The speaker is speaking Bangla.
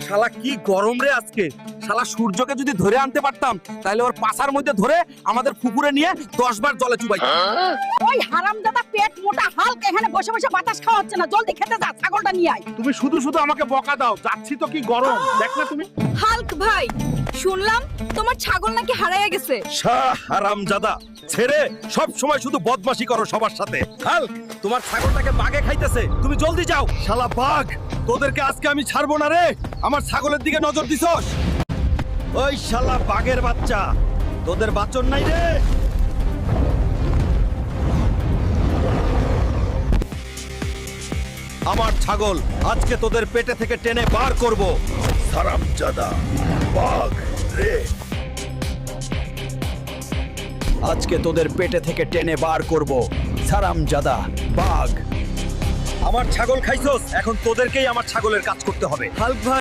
শালা কি গরম রে আজকে। শালা সূর্যকে যদি ধরে আনতে পারতাম তাহলে ওর পাছার মধ্যে ধরে আমাদের পুকুরে নিয়ে 10 বার জলে চুবাই। ওই হারামজাদা পেট মোটা হালক এখানে বসে বসে বাতাস খাওয়া হচ্ছে না, জলদি খেতে যা, ছাগলটা নিয়ে আয়। তুমি শুধু শুধু আমাকে বকা দাও, যাচ্ছি তো কি গরম দেখ না তুমি। হাল্ক ভাই, শুনলাম তোমার ছাগল নাকি হারাইয়া গেছে। শাহ হারামজাদা, ছেড়ে সব সময় শুধু বদমাশি করো সবার সাথে। হাল্ক, তোমার ছাগলটাকে বাঘে খাইতেছে, তুমি জলদি যাও। শালা বাঘ, তোদেরকে আজকে আমি ছাড়বো না রে। আমার ছাগলের দিকে নজর দিছস? ওই শালা বাঘের বাচ্চা, তোদের বাচন নাই রে। আমার ছাগল আজকে তোদের পেটে থেকে টেনে বার করব। হারামজাদা বাঘ রে, আজকে তোদের পেটে থেকে টেনে বার করব। হারামজাদা বাঘ, আমার ছাগল খাইছস, এখন তোদেরকেই আমার ছাগলের কাজ করতে হবে। হাল্ক ভাই